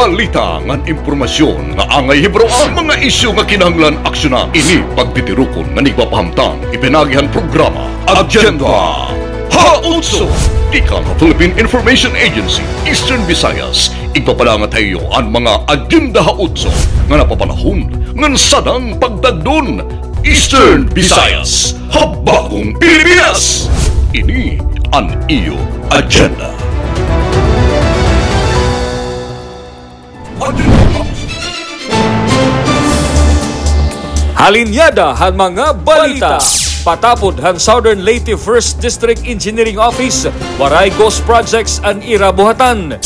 balita ngan impormasyon nga angay hibro ang mga isyu nga kinahanglan aksyonan. Ini pagtitirukon nga nigpapahamtang ipinagihan programa Agenda Hautso. Ika nga Philippine Information Agency, Eastern Visayas, igpapalangat tayo ang mga Agenda Hautso nga napapanahon ngan sadang pagdagdon. Eastern Visayas, Habagong Pilipinas. Ini ang iyo agenda. Halinyada han mga balita. Patapod han Southern Leyte 1st District Engineering Office, waray ghost projects ang irabuhatan.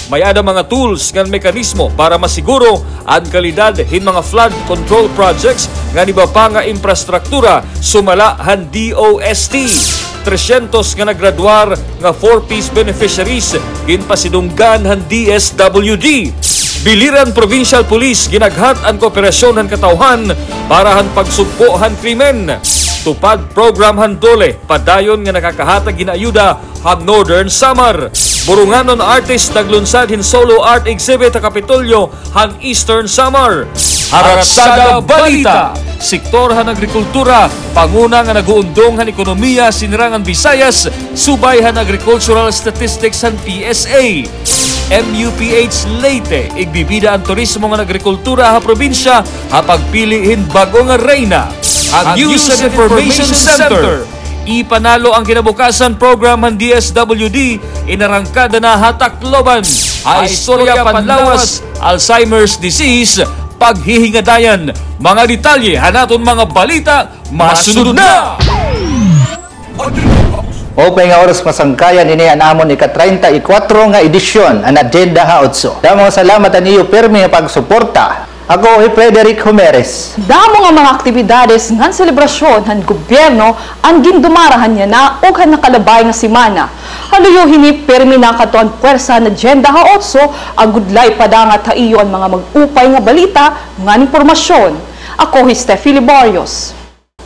May ada mga tools ng mekanismo para masiguro ang kalidad hin mga flood control projects nga iba pa nga infrastruktura sumala han DOST. 300 nga naggraduar nga 4-piece beneficiaries ginpasidunggan han DSWD. Biliran Provincial Police ginaghat ang kooperasyon han katawhan para han pagsugpo han krimen. Tupad program han Dole, padayon nga nakakahatag ginayuda han Northern Samar. Burunganon artist naglunsad hin solo art exhibit sa Kapitolyo han Eastern Samar. Haratsada Balita. Sektor han agrikultura, panguna nga naguundong han ekonomiya sinirangan Visayas, subay han agricultural statistics han PSA. MUPH Leyte, igbibida ang turismo nga agrikultura ha probinsya ha pagpilihin bago nga reyna. Ang News and Information Center. Ipanalo ang kinabukasan program ng DSWD, inarangkada na Hatakloban, Istorya Panlawas, Alzheimer's Disease, paghihingadayan. Mga detalye, hanaton mga balita, masunod na! Okay nga oras masangkayan ini ang amon ika-34 nga edisyon ang Agenda Hautso. Damo salamat ang iyo permi nga pagsuporta. Ako ay Frederick Humeres. Damo nga mga aktibidades ngan selebrasyon han gobyerno ang gindumarahan niya na og han nakalabay nga semana. Haluyo hini permi na katuan puwersa na Agenda Hautso ang gudlay pada nga taiyo ang mga mag-upay nga balita ngan impormasyon. Ako si Steffi Libarios.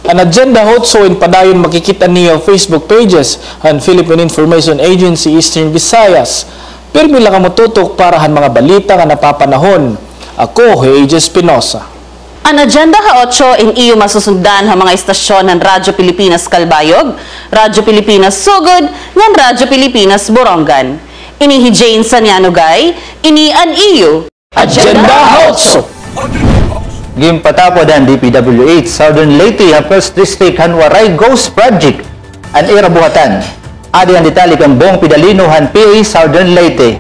Ang Agenda Hautso in padayon makikita niyo Facebook pages han Philippine Information Agency Eastern Visayas. Permi lang ka motutok para han mga balita nga napapanahon. Ako, Heije Espinosa. Ang Agenda Hautso in iyo masusundan ang mga istasyon ng Radyo Pilipinas Kalbayog, Radyo Pilipinas Sugod, ng Radyo Pilipinas Borongan. Ini hi Jane Sanyanugay, ini an iyo Agenda Hautso. Gimpatapod ang DPWH Southern Leyte ang 1st District han waray ghost project ang irabuhatan. Adi ang detalye kang buong pidalino han PA Southern Leyte.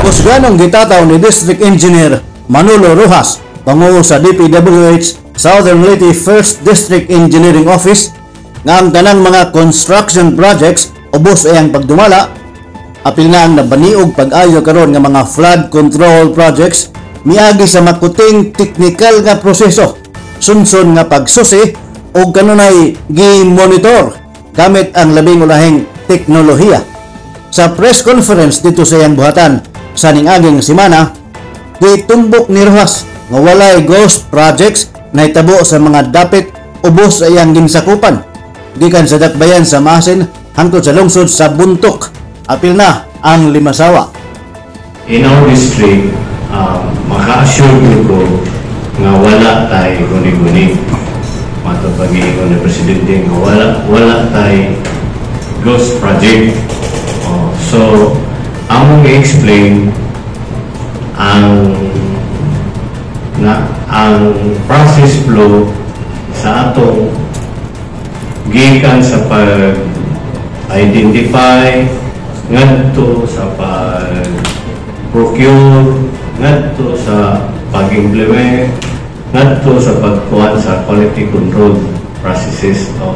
Kusganong gitataw ni District Engineer Manolo Rojas, pangulo sa DPWH Southern Leyte 1st District Engineering Office, nga ang tanang mga construction projects ubos ay ang pagdumala, apil na ang nabaniog pag-ayo karon nga mga flood control projects, miagi sa makuting technical nga proseso, sunson nga pagsusi o kanunay gi-monitor gamit ang labing ulahing teknolohiya. Sa press conference dito sa iyang buhatan sa ning-aging semana, gitumbok ni Rojas nga walay ghost projects na itabo sa mga dapit ubos sa iyang ginsakupan gikan sa dakbayan sa Masin hangtod sa lungsod sa Buntok, apil na ang Limasawa. In our district, maka-assure ko nga wala tayo guni-guni. Matapag-iingon ng Presidente nga wala tayo ghost project. So, among i-explain ang process flow sa atong gikan sa pag-identify ngadto sa pag-procure ngadto sa pag-implement ngadto sa pagkuhan sa quality control processes. So,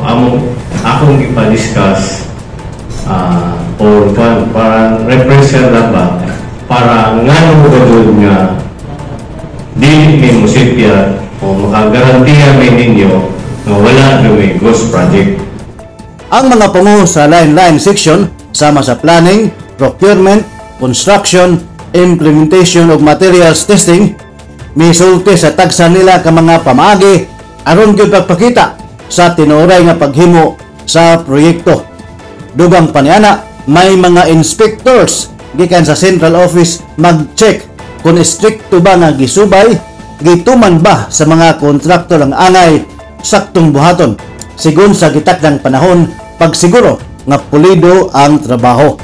akong ipa-discuss or para represent lang ba para nga nung nga dili may musipya o makagarantiya may ninyo na wala na may ghost project. Ang mga panguho sa line section sama sa planning, procurement, construction, implementation of materials testing misulti sa tagsa nila ka mga pamaagi aron gyud pagpakita sa tinuray nga paghimo sa proyekto. Dugang paniana may mga inspectors gikan sa central office mag-check kung stricto ba nga gisubay, gituman ba sa mga kontraktor ang angay saktong buhaton sigon sa gitakdang panahon pagsiguro nga pulido ang trabaho.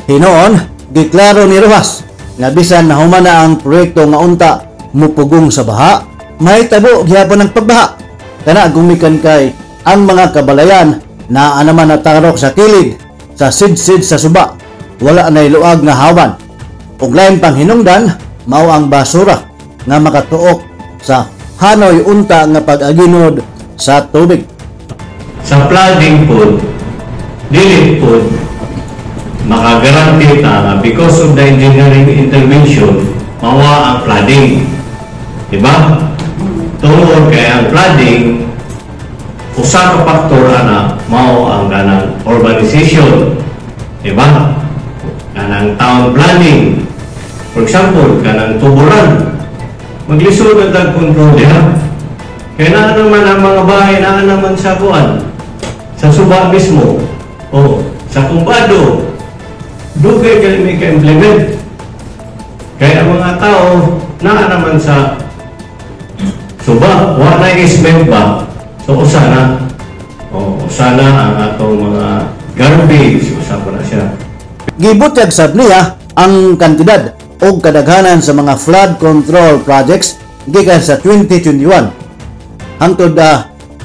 Hinoon, giklaro ni Rojas nga bisan nahuman na ang proyekto nga unta mupugong sa baha, may tabo gihapon ng pagbaha. Kana gumikan kay ang mga kabalayan na naman natarok sa kilid, sa sidsid sa suba, wala na iluag nga hawan. Ug lain pang hinungdan, mao ang basura nga makatuok sa hanoy unta nga pag-aginod sa tubig. Sa flooding po, dili po makagaranti ta because of the engineering intervention mawa ang flooding, diba? Tungod kay ang flooding usa ka faktor ana mao ang kanang urbanization, diba? Kanang town planning, for example kanang tuburan maglisod ang tag-control diha. Kaya na naman ang mga bahay na naman sa buwan, sa suba mismo, o sa kumbado, dugay kayo may ka-implement. Kaya ang mga tao na naman sa suba, wala i-smell ba? So usana ang atong mga garbage, usap na siya. Gibutyag sa niya ang kantidad o kadaghanan sa mga flood control projects gikan sa 2021 hangtod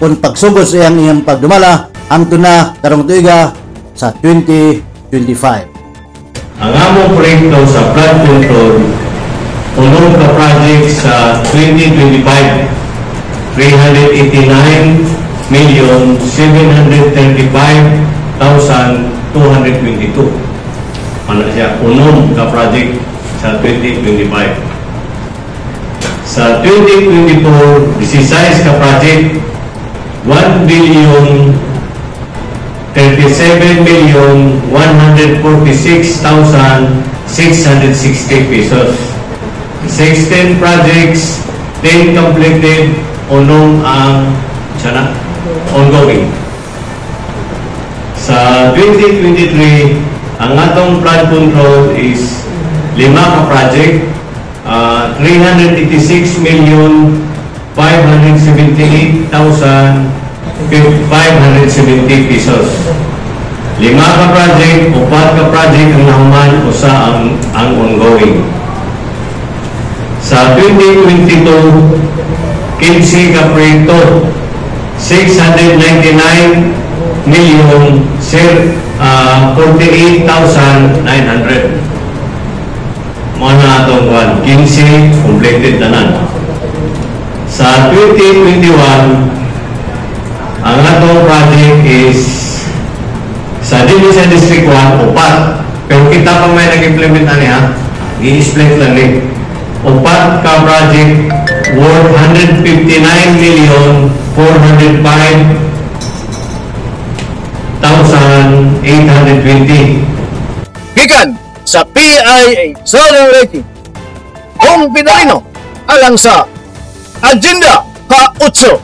kung pagsugod sa iyang pagdumala hangtod na karong tuiga sa 2025. Ang among proyekto sa flood control tulong ka project sa 2025 389,735,222. Ano siya? Unong ka project sa 2025. Sa 2024, 16 ka project, 1,037,146,660 pesos. 16 projects, 10 completed, unong ang ongoing. Sa 2023, ang atong flood control is 5 ka project, 386,578,570 pesos. 5 ka project, 4 ka project ang nahuman, usa ang ongoing. Sa 2022, 15 ka proyekto, 699,048,900. Mga na itong 15 completed na na. Sa 2021, ang atong project is sa Division District 1, 4. Pero kita pa may nag-implement na niya, i-split lang din. 4 ka project worth 159,405,820. Gikan sa PIA Southern Leyte, Kong Pinarino, alang sa Agenda Ha-8.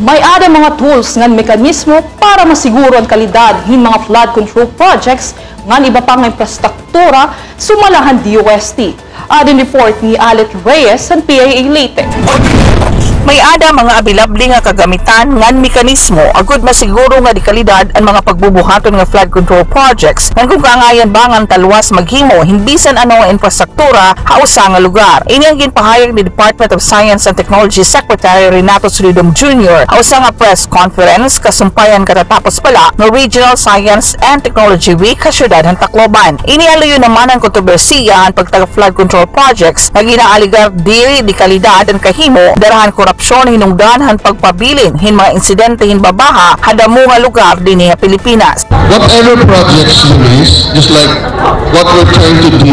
May ada mga tools ngan mekanismo para masiguro ang kalidad hin mga flood control projects ngan iba pang infrastruktura sumalahan DOST. Adin report ni Alet Reyes ng PIA Leyte. May ada mga abilabli nga kagamitan ngan mekanismo agud masiguro nga di kalidad ang mga pagbubuhaton nga flood control projects ngan kung kaangayan ba nga talwas maghimo hinbisan ano nga infrastruktura hausa nga lugar. Ini ang ginpahayag ni Department of Science and Technology Secretary Renato Solidum Jr. hausa nga press conference kasumpayan katatapos pala ng Regional Science and Technology Week sa syudad ng Tacloban. Inialayo naman ang kontrobersiya ang pagtaga flood control projects na ginaaligar diri di kalidad ang kahimo darahan korupsyon hinungdanhan pagpabilin hin mga insidente hin babaha hadamo nga lugar dinhi Pilipinas. Whatever projects you raise, just like what we're trying to do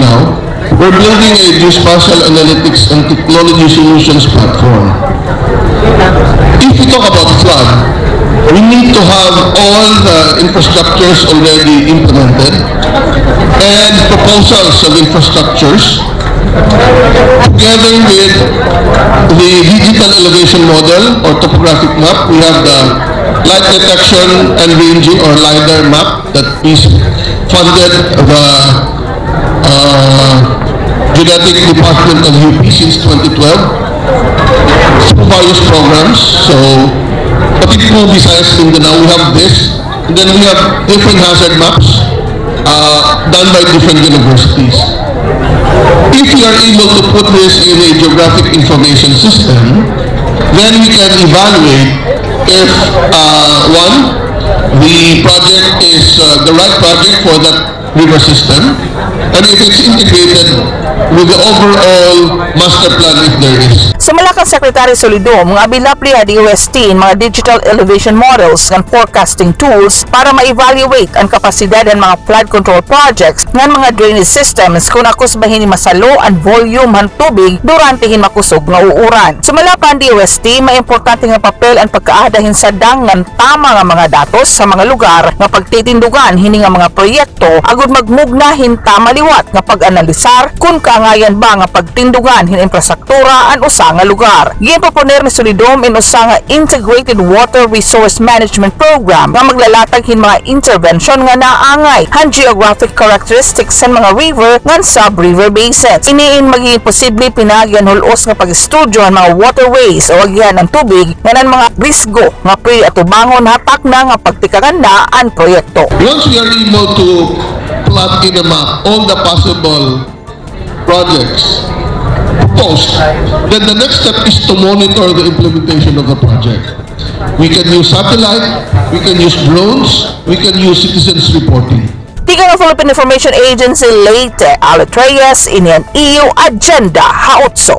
now, we're building a geospatial analytics and technology solutions platform. If we talk about flood, we need to have all the infrastructures already implemented and proposals of infrastructures together with the digital elevation model or topographic map. We have the light detection and ranging or LiDAR map that is funded the Genetic Department of UP since 2012 through various programs. So, particularly Visayas Mindanao, we have this. And then we have different hazard maps done by different universities. If we are able to put this in a geographic information system, then we can evaluate if, one, the project is the right project for that river system, and if it's integrated with the overall master plan if there is. Sumala kang Secretary Solido, mga abilapli at UST in mga digital elevation models ng forecasting tools para ma-evaluate ang kapasidad ng mga flood control projects ng mga drainage systems kung akusbahin ni masalo ang volume ng tubig durante makusog nga uuran. Sumala pa ang DOST, may importante nga papel ang pagkaadahin sa ng tama nga mga datos sa mga lugar nga pagtitindugan hini nga mga proyekto agud magmugnahin tamaliwat nga pag-analisar kung kaangayan ba nga pagtindugan hin infrastruktura an usa nga lugar. Ginproponer ni Solidom in usa nga Integrated Water Resource Management Program nga maglalatag hin mga intervention nga naangay han geographic characteristics sa mga river ngan sub-river basins. Iniin magiging posible pinagyan hulos nga pag-estudyo ang mga waterways o agyan ng tubig nga ng mga risgo nga pre at ubangon hatak na nga pagtikagan na ang proyekto. Once we are able to plot in a map all the possible projects proposed, then the next step is to monitor the implementation of the project. We can use satellite, we can use drones, we can use citizens reporting. Tika ng Philippine Information Agency Leyte, Alet Reyes, inian EU Agenda Haotso.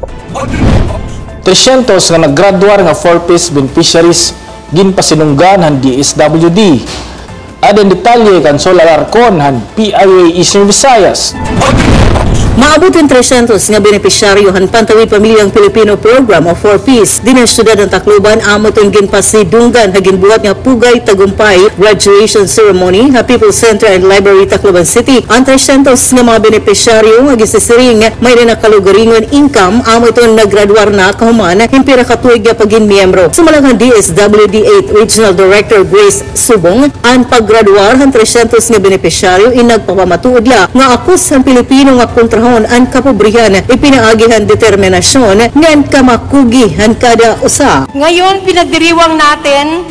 300 nga naggraduar nga 4-piece beneficiaries ginpasinunggan han DSWD. Adan detalye kan Sol Alarcon han PIA Eastern Visayas. Maabot ang 300 nga benepisyaryo han Pantawid Pamilyang Pilipino Program o 4Ps din ang syudad ng Tacloban amot ang ginpasidunggan hagin buhat nga pugay tagumpay graduation ceremony ha People Center and Library Tacloban City. Ang 300 nga mga benepisyaryo nga gisisiring may rin nakalugaringon income amot ang naggraduar na kahuman himpira katuig nga pagin miyembro. Sumalang DSWD 8 Regional Director Grace Subong ang paggraduar han 300 nga benepisyaryo inagpapamatuod la nga akos ang Pilipino nga kontrahon ang kapobrihan ipinaagihan determinasyon ngan kamakugihan kada usa. Ngayon pinagdiriwang natin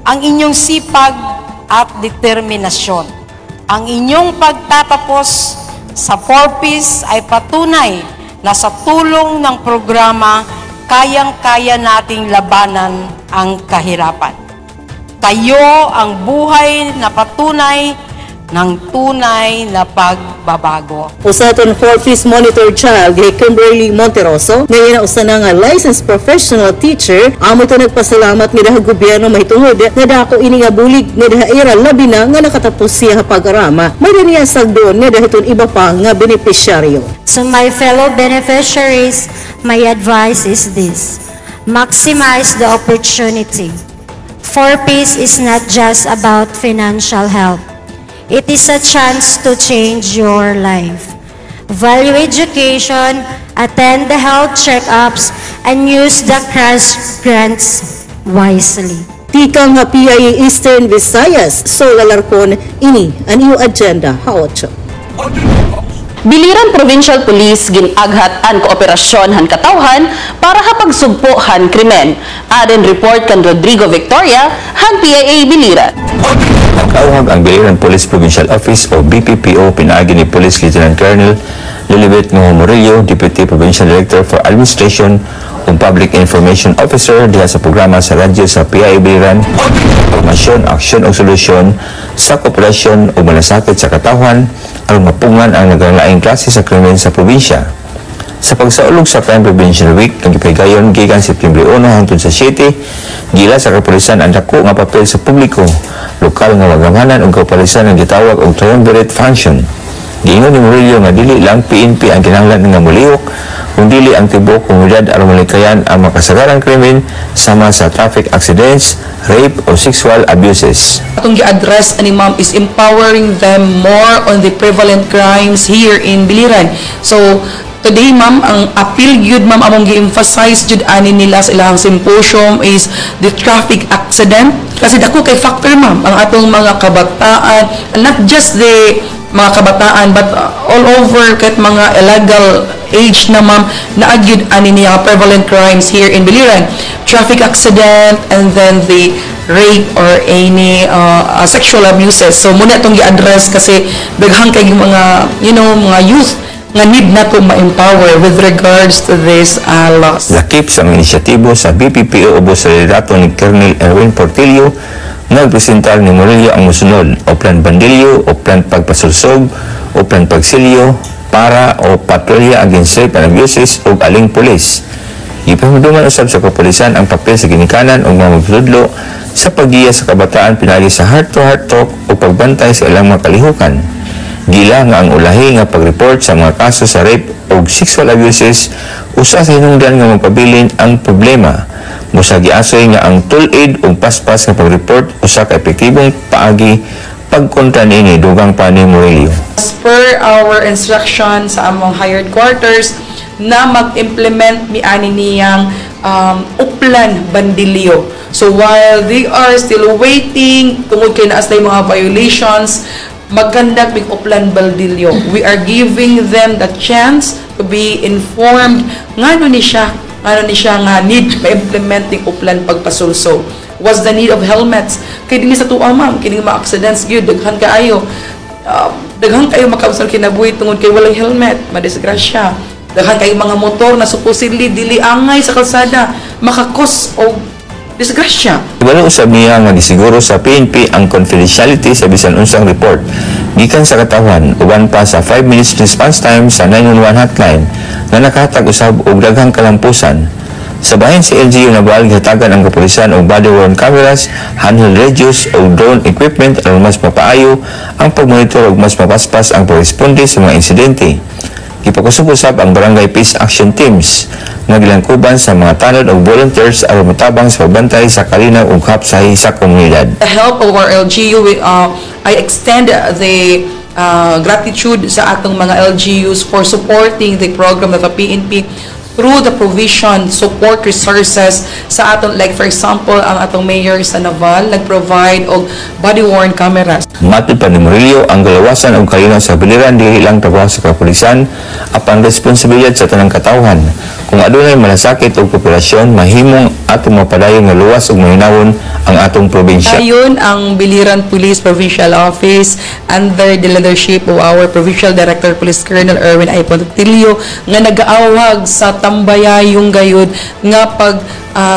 ang inyong sipag at determinasyon. Ang inyong pagtatapos sa 4Ps ay patunay na sa tulong ng programa kayang-kaya nating labanan ang kahirapan. Kayo ang buhay na patunay ng tunay na pagbabago. Usaton 4Ps monitor child kay Kimberly Monteroso ngayon na usa na nga licensed professional teacher amo ito nagpasalamat ni dahang gobyerno mahitungod na dako ini nga bulig ni dahaira labi na nga nakatapos siya pag-arama. May niya sagdon ni dahiton iba pa nga benepisyaryo. So my fellow beneficiaries, my advice is this: maximize the opportunity. 4Ps is not just about financial help. It is a chance to change your life. Value education, attend the health checkups, and use the cash grants wisely. Tikang nga PIA Eastern Visayas, Sol Alarcon, ini ang iyong agenda, Haotso. Biliran Provincial Police ginaghat ang kooperasyon han katawhan para hapagsugpo han krimen. Aden report kan Rodrigo Victoria han PIA Biliran. Nag-awhag ang Biliran Police Provincial Office o BPPO pinaagi ni Police Lieutenant Colonel Lilibet Murillo, Deputy Provincial Director for Administration o Public Information Officer diha sa programa sa radyo sa PIA Biliran, informasyon, aksyon o solusyon sa kooperasyon o malasakit sa katawhan aron mapungan ang naglaing klase sa krimen sa probinsya. Sa pagsaulog sa Crime Prevention Week, ang ipigayon gikan September 1 hangtod sa 7, gila sa kapulisan ang dako nga papel sa publiko, lokal nga magamhanan ug kapulisan ang gitawag og triumvirate function. Giingon ni Murillo nga dili lang PNP ang kinahanglan nga mulihok, kung dili ang tibok komunidad aron malikayan ang makasagarang krimen sama sa traffic accidents, rape o sexual abuses. Atong gi-address ani ma'am is empowering them more on the prevalent crimes here in Biliran. So today ma'am, ang appeal gyud ma'am among gi-emphasize jud ani nila sa ilang symposium is the traffic accident. Kasi dako kay factor ma'am ang atong mga kabataan, and not just the mga kabataan, but all over kahit mga illegal age na ma'am, naagyud ani niya prevalent crimes here in Biliran. Traffic accident, and then the rape or any sexual abuses. So muna itong i-address kasi daghang kay mga, mga youth nga need na to ma-empower with regards to this laws. Lakip sa mga inisyatibo sa BPPO ubos sa liderato ni Colonel Erwin Portillo, nagpresentar ni Murillo ang musunod: o plan bandilyo, o plan pagpasulsog, o plan pagsilyo, para o patrolya against rape and abuses o aling pulis. Ipamuduman usab sa kapulisan ang papel sa ginikanan o mga magtudlo sa paggiya sa kabataan pinagi sa heart-to-heart talk o pagbantay sa ilang mga kalihukan. Gila nga ang ulahi nga pag-report sa mga kaso sa rape o sexual abuses usa sa hinungdan nga magpabilin ang problema. Musa giasoy nga ang tul-aid o paspas nga pag-report usa ka epektibong paagi pagkontra niini dugang pa ni Murillo. As per our instruction sa among hired quarters na mag-implement miani niyang uplan bandilyo. So while they are still waiting tungod kay naas na mga violations, mag-conduct big uplan bandilyo. We are giving them the chance to be informed ngano ni siya nga need ma-implementing uplan pagpasulso. Was the need of helmets? Kaya din sa tuwa ma'am, kining mga accidents gyud daghan kaayo makausal kinabuhi tungod kay walang helmet, madisgrasya. Daghan kay mga motor na supposedly dili angay sa kalsada, makakos og disgrasya. Ibalo usab niya nga gisiguro sa PNP ang confidentiality sa bisan unsang report gikan sa katawan uban pa sa 5 minutes response time sa 911 hotline nga nakahatag usab og daghang kalampusan. Sa bahin si LGU na bahal gihatagan ang kapulisan og body-worn cameras, handheld radios o drone equipment aron mas mapaayo ang pagmonitor ug mas mapaspas ang pagresponde sa mga insidente. Gipakusog-usab ang Barangay Peace Action Teams nga gilangkuban sa mga tanod o volunteers aron motabang sa pagbantay sa kalinaw ug hapsay sa komunidad. The help of our LGU, I extend the gratitude sa atong mga LGUs for supporting the program of the PNP through the provision, support resources sa aton, like for example, ang atong mayor sa Naval nag-provide og body-worn cameras. Matod pa ni Murillo, ang galawasan og kalinaw sa Biliran dili lang trabaho sa kapulisan apan responsibilidad sa tanang katawhan. Kung adunay malasakit og populasyon, mahimong atong mapadayon nga luwas ug mahinawon ang atong probinsya. Ayon ang Biliran Police Provincial Office under the leadership of our Provincial Director Police Colonel Erwin I. Portillo nga nag-aawag sa tambayayong gayud nga pag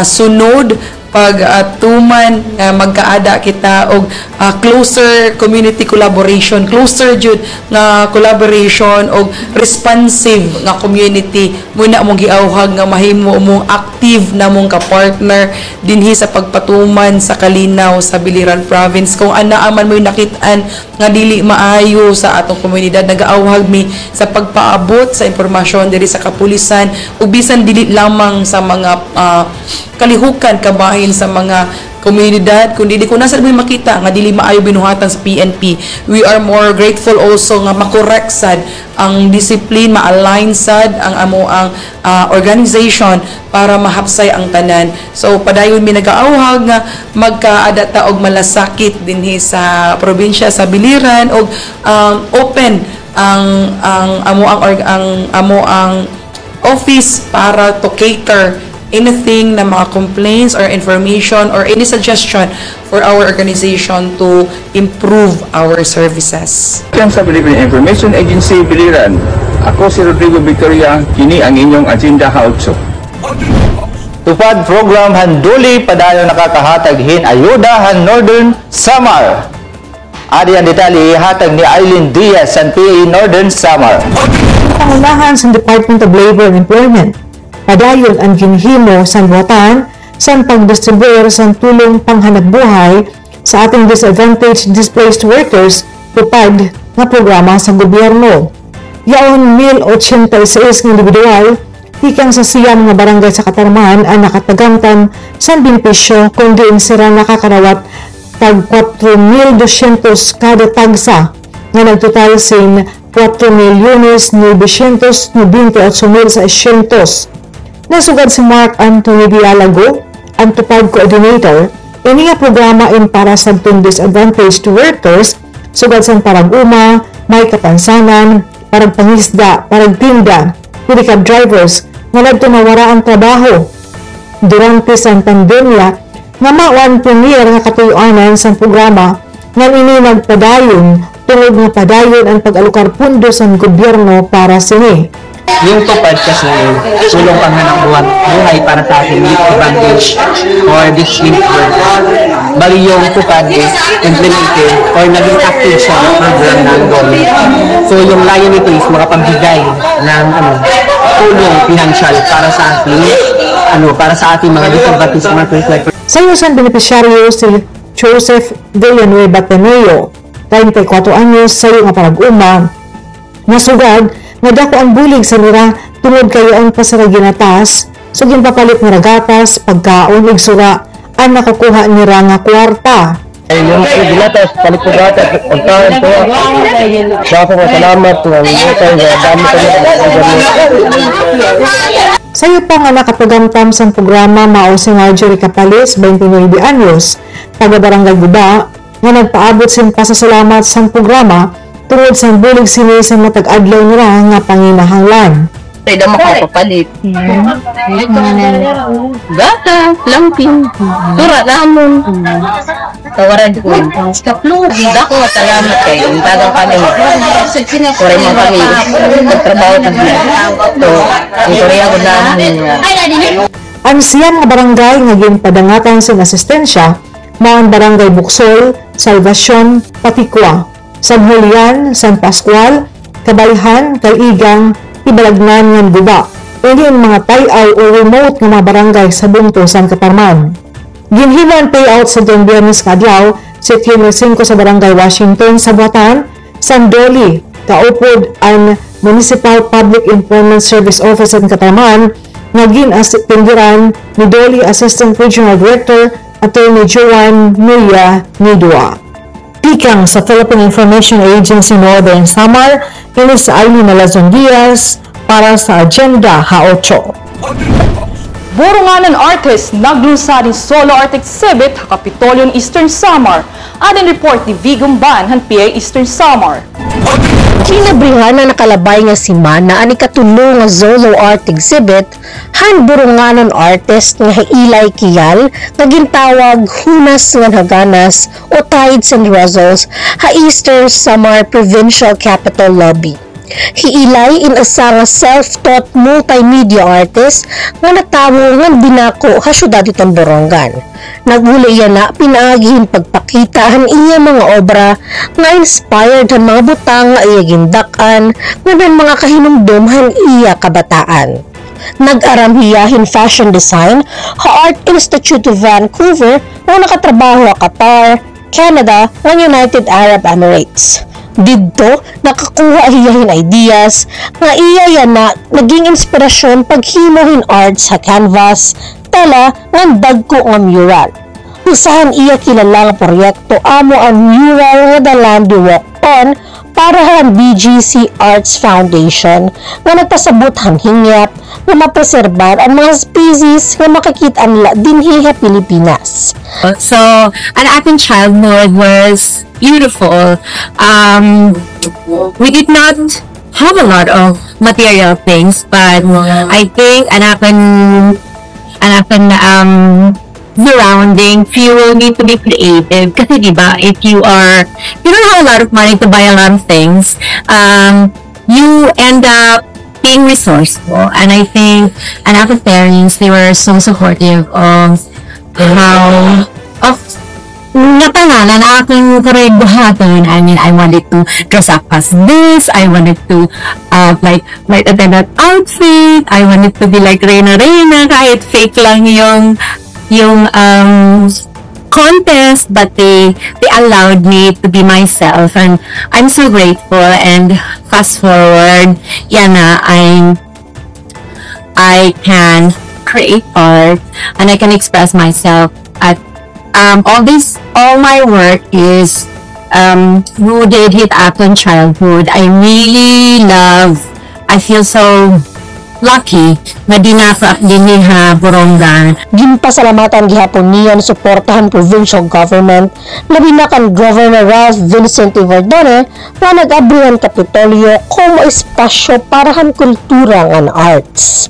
sunod pag-tuman magkaada kita og closer community collaboration, closer jud nga collaboration og responsive nga community muna mong giawhag nga mahimo mong active na mong ka-partner dinhi sa pagpatuman sa kalinaw sa Biliran Province. Kung anaaman mo nakit-an nga dili maayo sa atong komunidad, nagaawhag mi sa pagpaabot sa impormasyon diri sa kapulisan ug bisan dili lamang sa mga kalihukan kabahin sa mga komunidad, kundi di ko nasa may makita nga dili maayo binuhatan sa PNP. We are more grateful also nga makorek sad ang discipline, ma-align sad ang amo ang organization para mahapsay ang tanan. So padayon mi nagaawhag nga magkaadata og malasakit dinhi sa probinsya sa Biliran og open ang amo ang office para to cater anything na mga complaints or information or any suggestion for our organization to improve our services. Yan sa Philippine Information Agency, Biliran. Ako si Rodrigo Victoria, kini ang inyong agenda hautso. Tupad program handuli padayon nakakahatag hin ayuda han Northern Samar. Adi ang detalye ihatag ni Eileen Diaz sa PA Northern Samar. Pangunahan sa Department of Labor and Employment, padayon ang ginhimo sa buhatan sa pagdistribuir sa tulong panghanapbuhay sa ating disadvantaged displaced workers tupad nga programa sa gobyerno. Yaon 1,086 nga individual hikang sa siyam nga barangay sa Katarman ang nakatagamtan sa benepisyo kundi sila nakakarawat tag 4,200 kada tagsa nga nagtotal sin 4,998,600. Nasugad si Mark Anthony Dialago, ang tupad coordinator, ini nga programa in para sa disadvantaged workers Sugad sa parag-uma, may kapansanan, parag pangisda, parag tinda, pick-up drivers nga nagtunawara ang trabaho. Durante sa pandemya, nga mawan premier nga katuyuanan sa programa nga ini nagpadayon tungod nga padayon ang pag-alokar pundo sa gobyerno para sini. Yung tupad kasi sulong panghanap buhay para sa ating youth advantage or this youth work. Bali yung tupad is implemented or naging active siya ng program ng government. So yung layo nito is makapagbigay ng tulong financial para sa ating mga disadvantaged market. Sa isang beneficiaryo si Joseph Villanueva Teneo, 34 anyos sa iyo nga parag-uma, nasugad nga dako ang bulig sa nira tungod kayo ang pasaraginatas, so ginpapalit nga gatas, pagkaon ug sura ang nakakuha nira nga kwarta. Yung ginatas, palit ko gatas, pagkaon ko. Siya ako salamat nga dami Sa iyo pa nga nakapagamtam sa programa mao si Marjorie Capalis, 29 anyos, taga Barangay Guba, nga nagpaabot sin pasasalamat sa programa tungod sa bulig sini sa matag-adlaw nila nga panginahanglan. Pwede mo ko papalit. Gata, langking, tura namon. Tawaran ko. Kaplo, dako salamat kayo. Tagang kami. Kore mo kami. Nagtrabaho na siya. So, kore ako namin. Ang siyam nga barangay nga ginpadangatan sa asistensya mao ang Barangay Buksol, Salvacion, Patikwa, San Julian, San Pascual, Kabayhan, Kaligang, Ibalagnan ng Guba, uli ang mga tayaw o remote nga mga barangay sa Bunto, San Catarman. Ginhimo ang payout sa Don Biernes kadlaw sa 5 sa Barangay Washington sa Buatan, San Doli, kaupod ang Municipal Public Employment Service Office sa Catarman, nga gin-asipindiran ni Doli Assistant Regional Director Attorney Joan Nuya Nidua. Pikang sa Philippine Information Agency Northern Samar, ini sa Aileen Malazon Diaz para sa Agenda H8. Boronganan artist naglunsad ng solo art exhibit sa Kapitolyo Eastern Samar. Adin report ni Vigong Ban han PA Eastern Samar. Kinabrihan na nakalabay nga si Mana ani katulong nga solo art exhibit han boronganan artist nga Ilay Kiyal nga gintawag Hunas nga Haganas o Tides and Ruzzles ha Eastern Samar Provincial Capital Lobby. Hiilay inasa nga self-taught multimedia artist nga natawo nga binako ha syudad itong Borongan. Naghuli iya na pinaagihin pagpakita han iya mga obra nga inspired han mga butang nga iya gindakan nga ng mga kahinumdum han iya kabataan. Nag-aram hiyahin fashion design ha Art Institute of Vancouver nga nakatrabaho sa Qatar, Canada, ug United Arab Emirates. Dito, nakakuha hiyahin ideas nga iya na naging inspirasyon paghimohin art sa canvas, tala ng dagko nga mural. Usahan iya kilala nga proyekto amo ang mural nga The Land We Walk On para ang BGC Arts Foundation nga nagpasabot ang hingyap nga mapreserbar ang mga species nga makikita nila dinhi sa Pilipinas. So, an ating childhood was beautiful. We did not have a lot of material things, but I think an surrounding fuel need to be creative. Kasi diba, if you don't have a lot of money to buy a lot of things, you end up being resourceful. And I think an ating parents, they were so supportive of natangalan aking karoy buhaton. I mean, I wanted to dress up as this. I wanted to like attend that outfit. I wanted to be like Reyna kahit fake lang yung contest, but they allowed me to be myself, and I'm so grateful. And fast forward, I can create art and I can express myself at all my work is rooted in action childhood. I feel so lucky nga dinasa dinhi ha Borongan. Ginpasalamatan gihapon niya ang suportahan provincial government labi na kan Governor Ralph Vincent Verdone nga nag-abrihan Kapitolyo kung espasyo para han kultura ngan arts.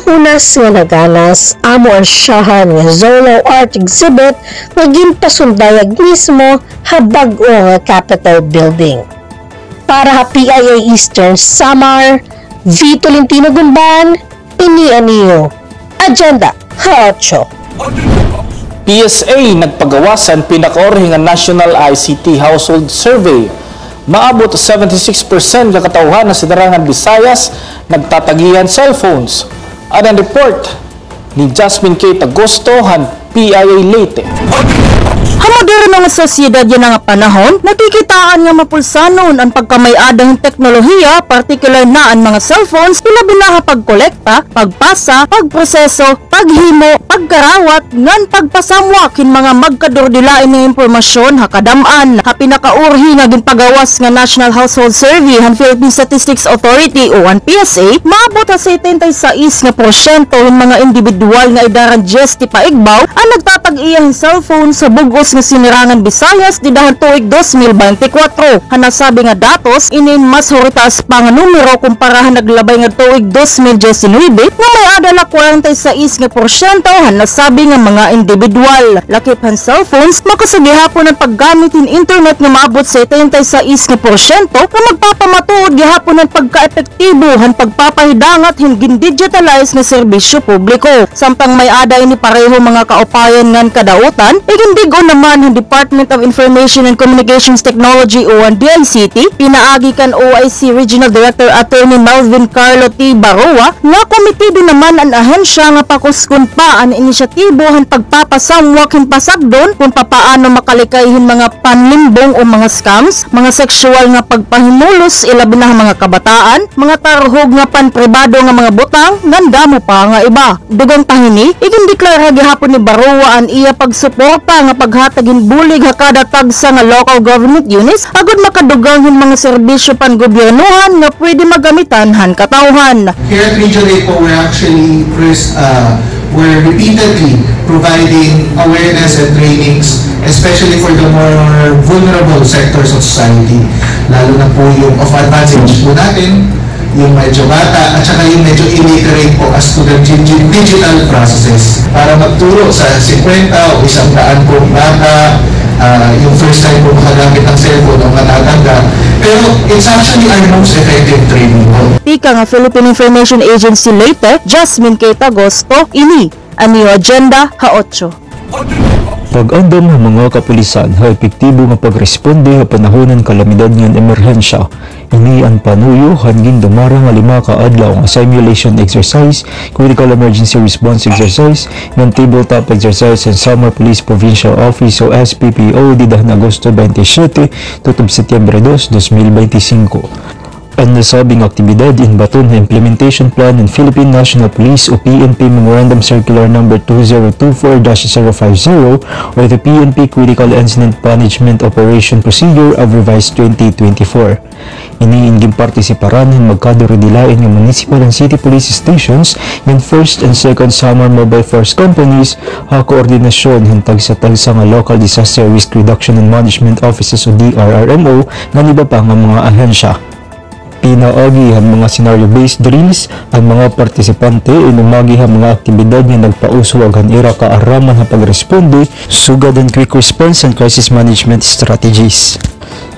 Unas nga naganas amo ang siyahan nga Zolo Art Exhibit nga ginpasundayag mismo habag-o nga Capitol Building. Para PIA Eastern Samar, V. Tolentino Gumban, Ini-Aniyo. Agenda, Ha-8. PSA nagpagawasan pinakaorhi nga National ICT Household Survey. Maabot 76% nga katawhan sa Darangan Visayas nagtatagihan cellphones. Ang report ni Jasmine K. Tagosto han PIA Leyte. Ang moderno nga sosyedad yan nga panahon, nakikitaan nga mapulsanon ang pagkamayadang teknolohiya, partikular na ang mga cellphones, ilabi na pagkolekta, pagpasa, pagproseso, paghimo, pagkarawat, ngan pagpasamwak in mga magkadurdilain nga impormasyon, hakadaman, pinakaurhi nga ginpagawas nga National Household Survey han Philippine Statistics Authority o ang PSA, maabot sa 76% ng mga individual nga idaran 10 paigbaw ang nagtatag-iyang cellphone sa bugos nga sinirangan Visayas di dahil tuig 2024. Hanasabi nga datos inin mas horitaas pa nga numero kumparahan naglabay nga tuig 2019 nga may adala 46% hanasabi nga mga individual. Lakip han cellphones makasagihapon ang paggamit in internet nga maabot sa 76% nga magpapamatuod gihapon ang pagka-epektibo han pagpapahidangat hingin digitalize nga serbisyo publiko. Sampang may ada ini pareho mga kaupayan ngan kadautan igindigo naman ang Department of Information and Communications Technology o ang DICT, pinaagi kan OIC Regional Director Attorney Melvin Carlo T. Baroa nga komitido naman ang ahensya nga pakuskun pa ang inisyatibo han pagpapasamwak hin pasagdon kung papaano makalikayhin mga panlimbong o mga scams, mga sexual nga pagpahimulos ilabi na mga kabataan, mga tarhog nga panpribado nga mga butang ngan damo pa nga iba. Dugang tahini, igindeklara gihapon ni Baroa ang iya pagsuporta nga paghatagin bulig hakada tagsa nga local government units agud makadugang hin mga serbisyo pangobyernohan nga pwede magamitan han katawhan. Here at Region 8 po, we're repeatedly providing awareness and trainings, especially for the more vulnerable sectors of society, lalo na po yung of advantage po natin, yung medyo bata at saka yung medyo illiterate po as to the digital processes para magturo sa 50 o 100 po bata yung first time po makagamit ng cellphone o matatanda. Pero it's actually our most effective training po. Tika nga Philippine Information Agency Leyte, Jasmine K. Tagosto, ini ang agenda Ha-8. Pag-andam ng mga kapulisan ha epektibo nga pagresponde sa panahon ng kalamidad ng emerhensya. Ini ang panuyo hangin dumara nga 5 ka adlaw nga simulation exercise, critical emergency response exercise, ng tabletop exercise sa Samar Police Provincial Office o SPPO di dahil Agosto 27 tutob Setyembre 2, 2025. Ang nasabing aktibidad in baton na implementation plan ng Philippine National Police o PNP Memorandum Circular No. 2024-050 or the PNP Critical Incident Management Operation Procedure of Revised 2024. Iniingging partisiparan ng magkadurodilain ng municipal and city police stations ng 1st and 2nd Samar Mobile Force Companies ha koordinasyon ng tagsa-tagsa nga Local Disaster Risk Reduction and Management Offices o DRRMO ng iba pa nga mga ahensya. Pinaagi ang mga scenario-based drills ang mga partisipante inumagi ang mga aktibidad nga nagpauso agan ira kaaraman sa pagresponde sugad ang quick response and crisis management strategies.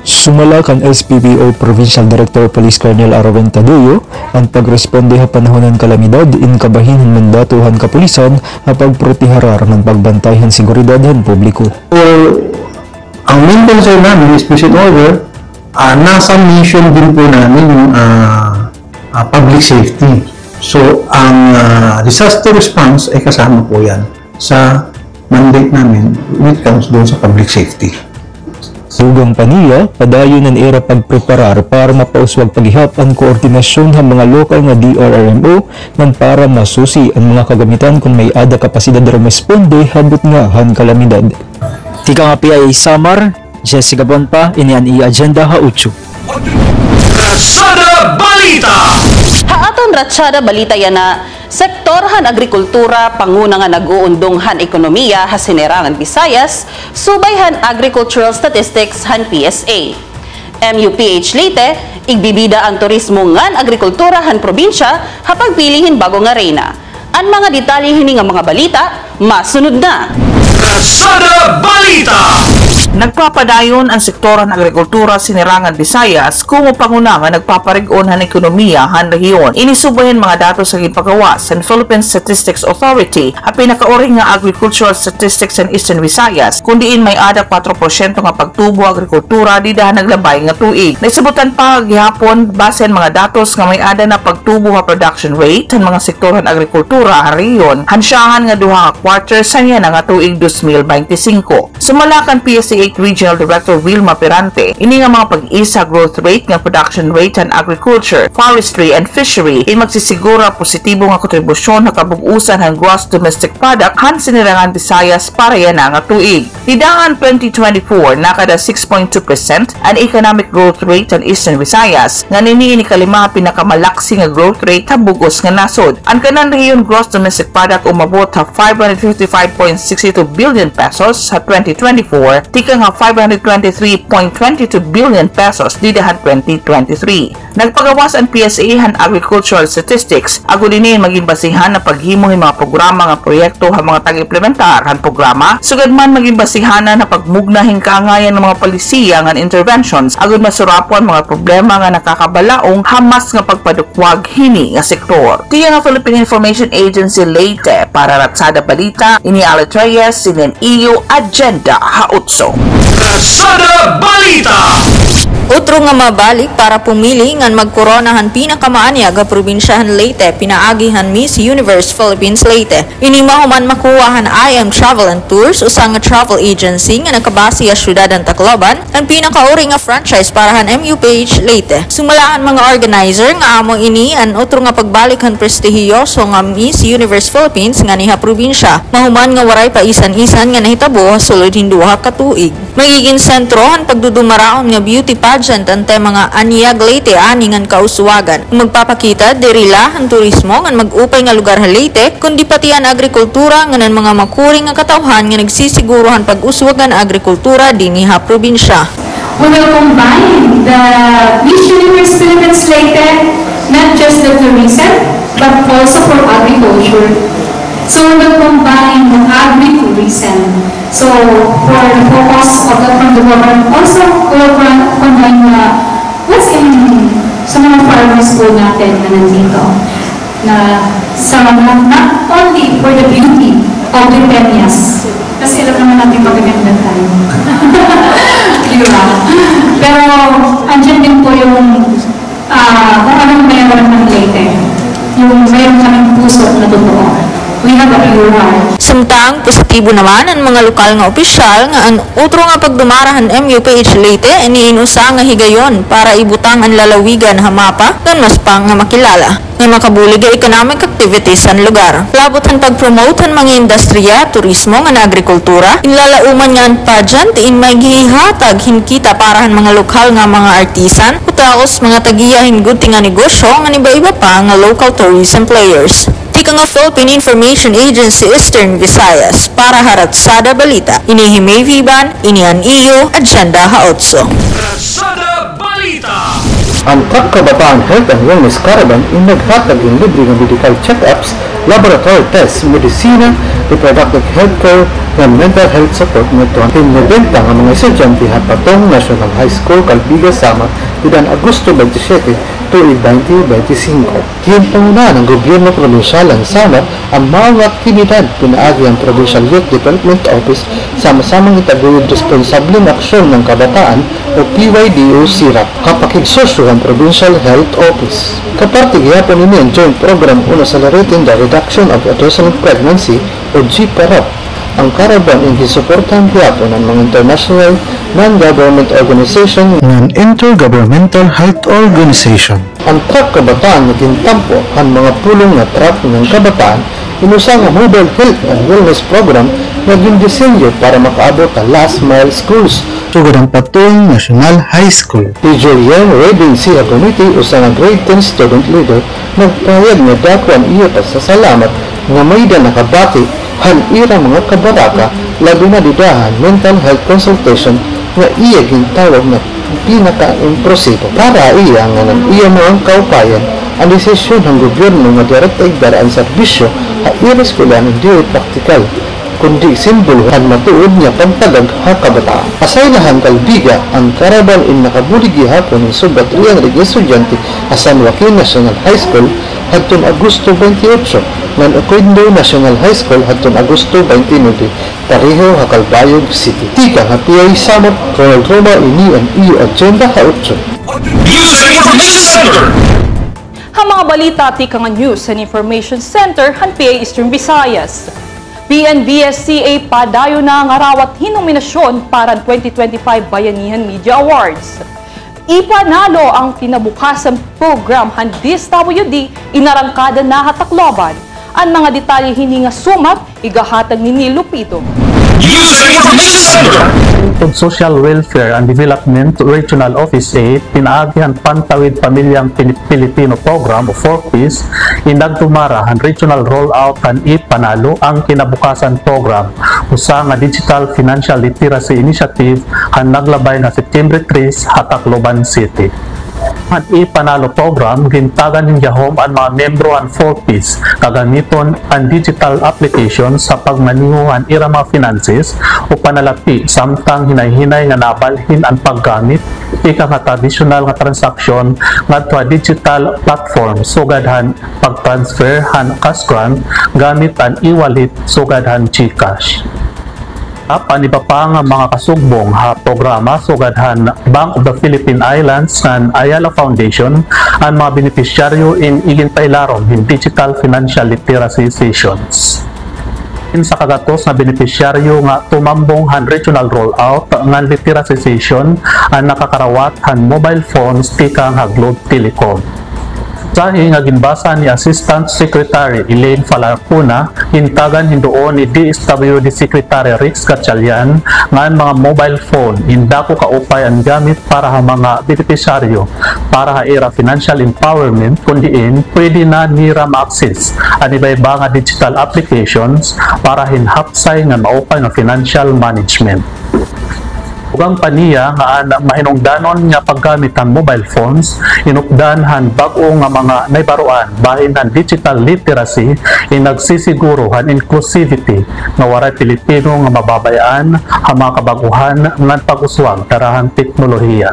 Sumala kan SPBO Provincial Director Police Colonel Arawen Taduyo ang pagresponde ha panahon ng kalamidad in kabahin ng mandatuhan kapulisan ha pagprotiharar ng pagbantay ng seguridad ng publiko. Ang main concern namin is peace and order, nasa mission din po namin yung public safety. So, ang disaster response ay kasama po yan sa mandate namin when it comes doon sa public safety. Sugang paniya, padayon ng era pagpreparar para mapauswag paghihap ang koordinasyon ng mga lokal nga DRRMO man para masusi ang mga kagamitan kung may ada kapasidad responde habot nga han kalamidad. Tika nga PIA Samar, Jessica Bonpa, inian i-agenda ha 8. Ratsada Balita! Haaton Ratsada Balita yan na sektor han agrikultura panguna nga nag-uundong han ekonomiya ha sinerangan Visayas, subay han agricultural statistics han PSA. MUPH Leyte, igbibida ang turismo ngan agrikultura han probinsya ha pagpilihin bago nga reyna. Ang mga detalye hini nga mga balita, masunod na! Ratsada Balita! Nagpapadayon ang sektor ng agrikultura sinerangan Visayas kung panguna nga nagpaparigon han ekonomiya han rehiyon. Inisubayan mga datos sa gipagawas sa Philippine Statistics Authority at pinakauring nga agricultural statistics in Eastern Visayas kundi may ada 4% nga pagtubo agrikultura di dahan naglabay nga tuig. Naisubutan pa gihapon basen mga datos nga may ada na pagtubo nga production rate han mga sektor ng agrikultura han rehiyon hansyahan nga duha nga quarter sa niya nga tuig 2025. Sumalakan PSA Regional Director Wilma Perante, ini nga mga pag-isa growth rate nga production rate and agriculture, forestry and fishery in magsisigura positibo nga kontribusyon na kabug-usan ng gross domestic product han sinirangan Visayas para yan nga tuig. Hidahan 2024 nakada 6.2% ang economic growth rate ang Eastern Visayas nga nini kalima pinakamalaksi nga growth rate ha bugos nga nasod. Ang kanan rehiyon gross domestic product umabot ha 555.62 billion pesos sa 2024 tika nga 523.22 billion pesos didahan 2023. Nagpagawas ang PSA han agricultural statistics ago dinin maging basihan na paghimo ng mga programa nga proyekto ha mga tag-implementar han programa sugad man maging basihan na pagmugnahin kaangayan ng mga palisiya nga interventions agud masurapon mga problema nga nakakabalaong hamas nga pagpadukwag hini nga sektor. Tiya nga Philippine Information Agency Leyte para Ratsada Balita ini Alet Reyes sinin iyo agenda ha 8. Ratsada Balita! Utro nga mabalik para pumili ngan magkoronahan pinakamaanyag nga probinsyahan Leyte pinaagihan Miss Universe Philippines Leyte. Ini mahuman makuwahan IM Travel and Tours usang nga travel agency nga nakabase sa syudad ng Tacloban ang pinakauri nga franchise para han MUPH Leyte. Sumalaan mga organizer nga amo ini an utro nga pagbalikan prestihiyoso nga Miss Universe Philippines nga niha probinsya. Mahuman nga waray pa isan-isan nga nahitabo sulod hinduha ka tuig. Magiging sentro han pagdudumaraon nga beauty pageant ante mga anyag Leyte ani ngan kauswagan. Magpapakita dirila ang turismo ngan mag-upay nga lugar ha Leyte kundi pati ang agrikultura nganan mga makuring nga katawhan nga nagsisiguruhan pag-uswagan agrikultura dinhi ha probinsya. We will combine the Miss Universe Philippines Leyte, not just the tourism, but also for agriculture. So we will combine the agri-tourism. So for the focus of from the government, also we will combine what's in sa mga farmers po natin na nandito. Na sa mga, not only for the beauty of the penyas. Kasi alam naman natin magaganda tayo. Diba? Pero andyan din po yung kung anong meron ng Leyte. Yung meron kaming puso na totoo. We have a pure heart. Samtang positibo naman ang mga lokal nga opisyal nga ang utro nga pagdumarahan MUPH Leyte iniinusa nga higayon para ibutang ang lalawigan ha mapa kan mas pang nga makilala nga makabulig nga economic activities sa lugar. Labot ang pag-promote ang mga industriya, turismo nga na agrikultura, inlalauman nga ang pageant in may gihatag hinkita para ang mga lokal nga mga artisan, utaos mga tagiyahin good nga negosyo nga iba-iba pa nga local tourism players. Tika nga Philippine Information Agency Eastern Visayas para Ratsada Balita. Ini Himay Viban, ini ang iyo, Agenda ha 8. Ratsada Balita! Ang Kabataan Health and Wellness Caravan ay naghatag ng libre ng medical check-ups, laboratory tests, medisina, reproductive health care, ng mental health support nito. Pinibenta ng mga estudyante patong National High School Calbiga Samar bidan Agosto 27 tuig 2025. Kinumpuna ng gobyerno probinsyal ng Samar ang mga aktibidad pinaagi ang Provincial Youth Development Office sama-samang itaguyod responsableng aksyon ng kabataan o PYDO SIRAP kapakigsoso ang Provincial Health Office. Kaparte gihapon ini ang joint program on accelerating the reduction of adolescent pregnancy o GPRAP. Ang caravan ay gisuportahan gihapon ng mga international non-government organization ng Intergovernmental Health Organization. Ang truck kabataan na gintampo ang mga pulong na truck ng kabataan inusang ang mobile health and wellness program na gindisenyo para makaabot ang last mile schools sugad ang patong National High School. Di Julian Reding Siya Committee usang ang grade 10 student leader nagpahayag na dakuan iya pasasalamat nga may da nakabati ira mga kabaraka labi na didahan mental health consultation nga iya gintawag na pinaka-improsibo para iya nga ng iya mga kaupayan ang desisyon ng gobyerno nga direkta igdaraan serbisyo at ireskulan ng diri praktikal kundi simboluhan matuod niya pagtagag ha kabataan. Asaylahan kalbiga ang caravan in nakabulig gihapon ng subat riyang estudyante sa San Joaquin National High School hadtong Agosto 28 ng Oquendo National High School hadtong Agosto 29 pareho ha Calbayog City. Tika nga PI Samar Ronald Roma ini ang iyo agenda ha 8. Ha mga balita tika nga News and Information Center han PA Eastern Visayas. PNVSCA padayo na ang arawat hinominasyon para 2025 Bayanihan Media Awards. Ipanalo ang kinabukasan program han DSWD inarangkada na hatakloban. Ang mga detalye hininga sumat igahatag ni Lupito. Of Social Welfare and Development Regional Office 8, pinaagihan Pantawid Pamilyang Pilipino Program o 4Ps, inagtumara ang regional rollout kan ipanalo ang kinabukasan program usa nga Digital Financial Literacy Initiative ang naglabay na September 3 Hatakloban City. Ang ipanalo program gintagan ng Yahom ang mga membro ang 4Ps kagamiton ang digital application sa pagmaneho ang irama finances o panalapi samtang hinay-hinay nga nabalhin ang paggamit ika nga traditional nga transaksyon ngadto digital platform sugadhan pagtransfer han cash grant gamit ang e-wallet sugadhan GCash. Iba pa nga mga kasugbong ha programa sugadhan Bank of the Philippine Islands and Ayala Foundation ang mga benepisyaryo in igintaylarom in digital financial literacy sessions. Sa kagatos na benepisyaryo nga tumambong han regional rollout nga literacy session ang nakakarawat han mobile phones tika nga Globe Telecom. Sahi nga ginbasa ni Assistant Secretary Elaine Falarcuna, hintagan hindoon ni DSWD Secretary Rix Gatchalian nga ang mga mobile phone indako kaupay ang gamit para ha mga benepisyaryo para ha era financial empowerment kundiin pwede na nira ma-access ang iba-iba nga digital applications para hinhapsay nga maupay nga financial management. Ugang paniya nga mahinungdanon nga paggamit ng mobile phones, inukdan han bag-o nga mga naibaruan bahin han digital literacy nagsisiguro han inclusivity nga waray Pilipino nga mababayaan ang mga kabaguhan nga pag-uswag tarahan teknolohiya.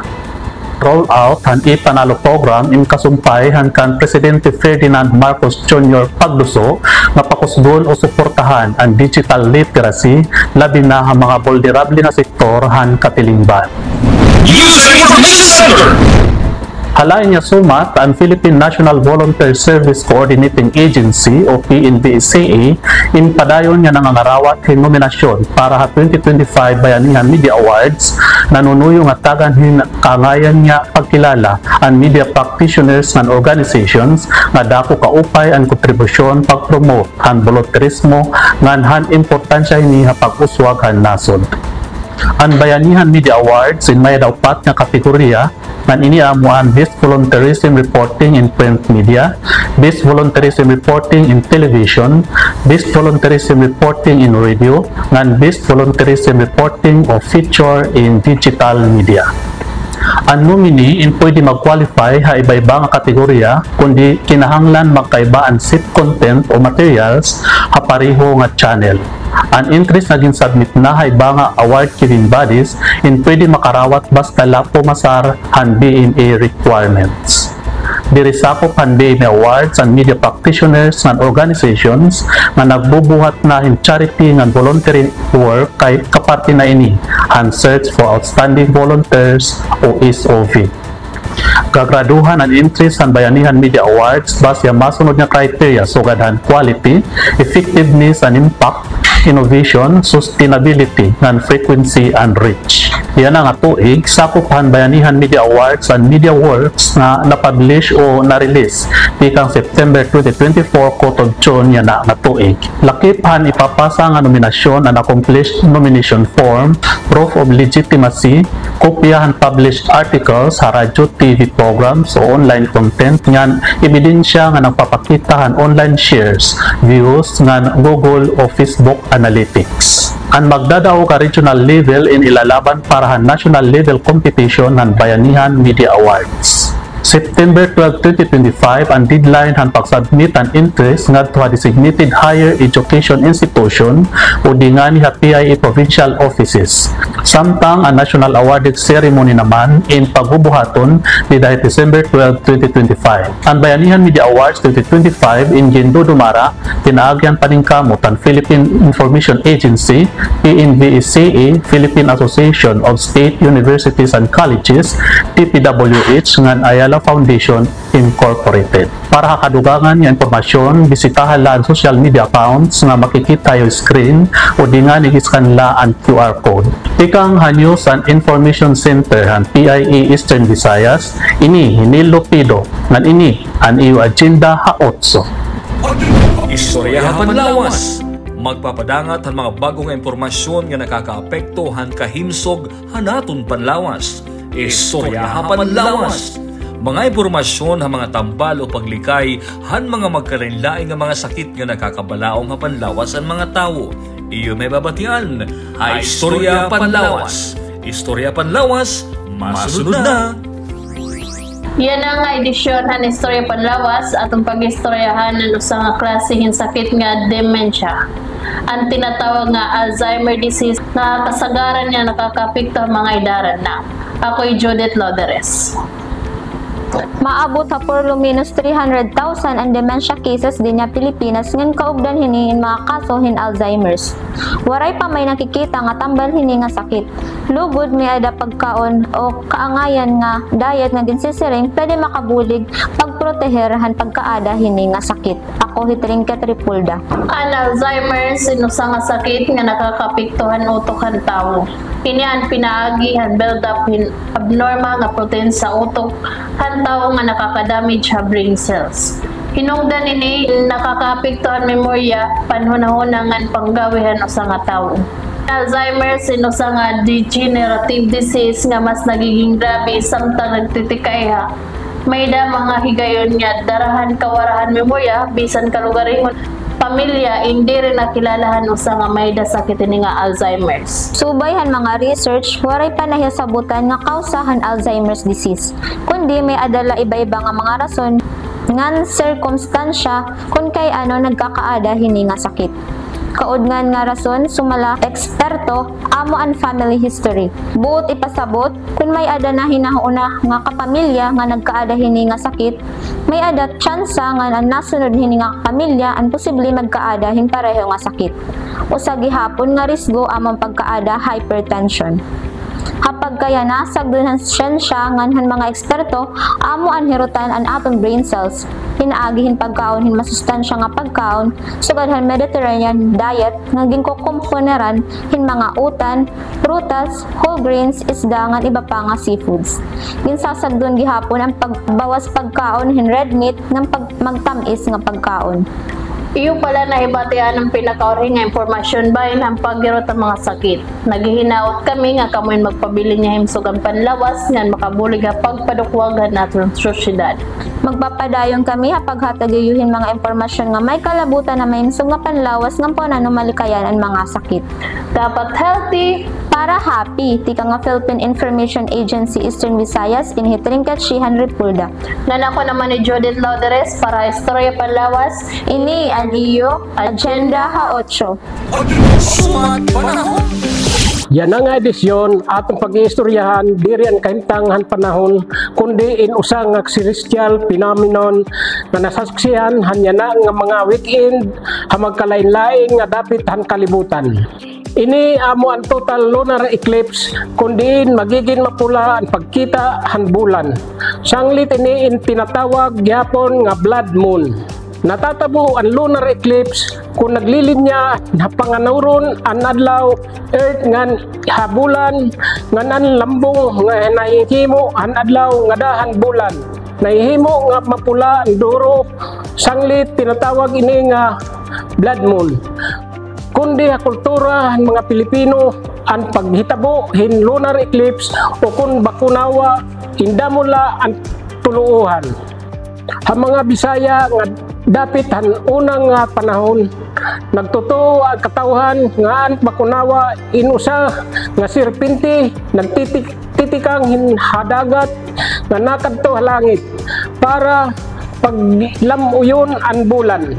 Roll out han ipanalo program in kasumpay han kan Presidente Ferdinand Marcos Jr. Pagluso nga pakusgon o suportahan ang digital literacy labi na ang mga vulnerable na sektor han katilingban. Halain niya sumat ang Philippine National Volunteer Service Coordinating Agency o PNVSCA in padayon niya nangangarawat hin nominasyon para ha 2025 Bayanihan Media Awards nanunuyo nga tagan kangayan niya pagkilala ang media practitioners and organizations nga dako kaupay ang kontribusyon pag-promote ang volunteerismo nganhan importansya ini ha pag-uswag han nasod. Ang Bayanihan Media Awards in may dapat nga kategorya nan iniamo ang Best Volunteerism Reporting in Print Media, Best Volunteerism Reporting in Television, Best Volunteerism Reporting in Radio, and Best Volunteerism Reporting of Feature in Digital Media. Ang nominee in pwede mag-qualify ha iba-iba nga kategorya kundi kinahanglan magkaiba ang seat content o materials ha pareho nga channel. Ang interest naging submit na ha iba nga award giving bodies in pwede makarawat basta la pumasar han BMA requirements. Diri sakop han BMA Awards and media practitioners and organizations nga nagbubuhat na in charity and voluntary work kay kaparte na ini han Search for Outstanding Volunteers o SOV. Gagraduhan ang interest ang Bayanihan Media Awards base ang masunod nga criteria sugadhan quality, effectiveness and impact, innovation, sustainability, and frequency and reach. Yan ang atuig sakupan Bayanihan Media Awards and media works na na-publish o na-release pikang September 2024 kotod June yan na atuig. Lakipan ipapasa nga nominasyon and accomplished nomination form, proof of legitimacy, kopyahan published articles sa radyo, TV programs o online content ngan ebidensya nga nagpapakitahan online shares, views ngan Google o Facebook Analytics. Ang magdadao ka regional level in ilalaban para national level competition ng Bayanihan Media Awards. September 12, 2025 ang deadline han pagsubmit ang interest ngadto sa designated higher education institution o dingani ha PIE provincial offices. Samtang ang national awarded ceremony naman in pagbubuhaton ni dahil December 12, 2025. Ang Bayanihan Media Awards 2025 in Gindo Dumara tinaagyan paningkamot ang Philippine Information Agency, PNVECA, Philippine Association of State Universities and Colleges, TPWH ngan Ayala Foundation Incorporated. Para kadugangan ng impormasyon, bisitahan lang social media accounts nga makikita yung screen o di nga nigiskan la ang QR code. Ikang News and Information Center ang PIE Eastern Visayas, ini hinilupido ngan ini ang iyo agenda ha 8. Istorya Panlawas. Magpapadangat ang mga bagong impormasyon nga nakakaapekto han kahimsog hanaton Panlawas. Istorya Panlawas. Mga impormasyon ha mga tambal o paglikay han mga magkarinlaing nga mga sakit nga nakakabalaong ha Panlawas ang mga tao. Iyo may babatian ha Istorya Panlawas. Istorya Panlawas, masunod na! Yan ang nga edisyon han Istorya Panlawas atong pag-istoryahan ng usa nga klaseng sakit nga dementia. Ang tinatawag nga Alzheimer disease na kasagaran niya nakakapekto ang mga edaran na. Ako'y Judith Loderes. Maabot ha por luminos 300,000 ang dementia cases din niya Pilipinas ngan kaugdan hiniin mga kaso hin Alzheimer's. Waray pa may nakikita nga tambal hini nga sakit. Lugod may ada pagkaon o kaangayan nga diet nga ginsisiring pwede makabulig pagproteherhan pagkaada hini nga sakit. Ako hitring Katripulda. Ang Alzheimer's inusa nga sakit nga nakakapektuhan utok han tawo. Kini ang pinaagihan build up hin abnormal nga protein sa utok han tawo nga nakakadamage sa brain cells. Hinungdan ini nakakaapektuhan memorya panhunahunangan panggawihan usa nga tawo. Alzheimer's inusa nga degenerative disease nga mas nagiging grabe samtang nagtitikay ha. May da mga higayon nga darahan kawarahan memorya bisan kalugaringon pamilya hindi rin nakilalahan usa nga may da sakit ini nga Alzheimer's. Subayhan mga research, waray pa nahisabutan nga kausahan Alzheimer's disease. Kundi may adala iba-iba nga mga rason ngan circumstansya kung kay ano nagkakaada hini nga sakit. Kaudngan nga rason sumala eksperto amo ang family history. Buot ipasabot kung may ada na hinauna nga kapamilya nga nagkaada hini nga sakit, may ada tsansa nga ang nasunod hini nga pamilya ang posible magkaada hin pareho nga sakit. Usa gihapon nga risgo among pagkaada hypertension. Hapag kaya nasagduhan siyensya nganhan mga eksperto amo ang hirutan ang atong brain cells. Pinaagihin pagkaon hin masustansya nga pagkaon sugadhan Mediterranean diet nga ginkukumponeran hin mga utan, prutas, whole grains, isda ngan iba pa nga seafoods. Ginsasagdon gihapon ang pagbawas pagkaon hin red meat ng magtamis nga pagkaon. Iyo pala nahibatian ang pinakauri nga impormasyon bahin ang paggirot ang mga sakit. Naghihinaot kami nga kamoy magpabili niya himsog ang Panlawas nga makabulig ha pagpadukwagan natin sosyedad. Magpapadayon kami ha paghatagayuhin mga impormasyon nga may kalabutan na may himsog nga Panlawas nga po na numalikayan ang mga sakit. Dapat healthy, Para happy, tika nga Philippine Information Agency Eastern Visayas, inhitringkat Shihan Repulda. Nanako naman ni Judith Lauderes para Istorya Panlawas. Ini ang iyo, Agenda Ha-8. Yan ang edisyon atong pag-iistoryahan diri ang kahimtangan panahon kundi in usang nga celestial phenomenon nga nasaksihan hanya na nga mga weekend ha magkalain-laing nga dapit han kalibutan. Ini amo ang total lunar eclipse kundi magiging mapula ang pagkita han bulan. Sanglit ini tinatawag gyapon nga blood moon. Natatabo ang lunar eclipse kung naglilinya na panganuron ang adlaw earth ngan habulan ngan lambong nga nahihimo ang adlaw nga dahan bulan nahihimo nga mapula ang duro sanglit tinatawag ini nga blood moon. Kundi ha kultura ng mga Pilipino ang paghitabo hin lunar eclipse o kung bakunawa indamula ang tuluuhan. Ang mga Bisaya nga dapit han unang nga panahon nagtotoo ang katawhan nga ang bakunawa inusa nga sirpinti nagtitikang hadagat nga nakadto langit para paglamuyon ang bulan.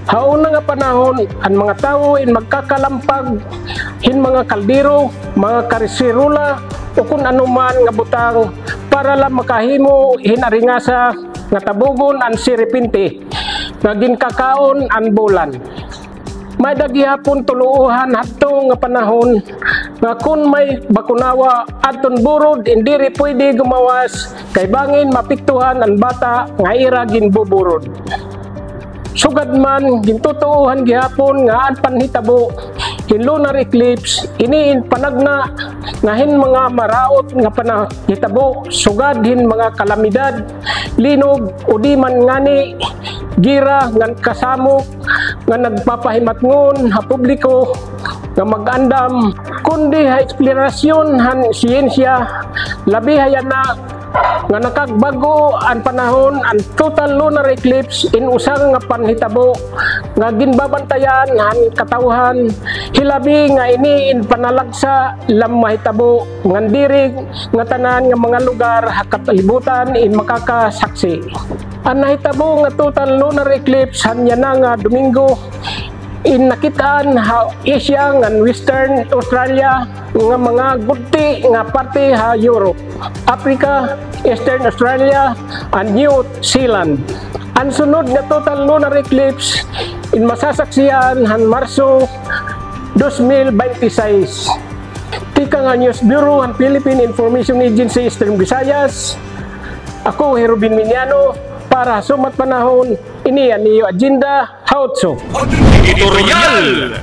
Hauna nga panahon ang mga tao in magkakalampag hin mga kaldero, mga karisirula o kung anuman nga butang para lang makahimo hinaringasa nga tabugon ang siripinti nga ginkakaon ang bulan. May daghihapon tuluuhan hadto nga panahon nga kung may bakunawa aton burod indiri pwede gumawas kay bangin mapiktuhan ang bata nga ira ginbuburod. Sugad man gintutuuhan gihapon nga ang panhitabo hin lunar eclipse ini panagna nga hin mga maraot nga panahitabo sugad hin mga kalamidad linog o di man ngani gira nga kasamok nga nagpapahimatngon ha publiko nga mag-andam kundi ha eksplanasyon han siyensya labi hayana nga nakagbago ang panahon ang total lunar eclipse in usang nga panhitabo nga ginbabantayan han katawhan hilabi nga ini in panalagsa lam mahitabo nga diri nga tanan nga mga lugar ha katalibutan in makakasaksi. Ang nahitabo nga total lunar eclipse hanya na nga Domingo in nakitaan ha Asia nga Western Australia nga mga gudti nga parte ha Europe, Africa, Eastern Australia, and New Zealand. Ang sunod nga total lunar eclipse in masasaksihan han Marso 2026. Tika nga News Bureau han Philippine Information Agency Eastern Visayas. Ako Herubin Miniano para sumat panahon ini ang iyo Agenda Ha-8. Editorial!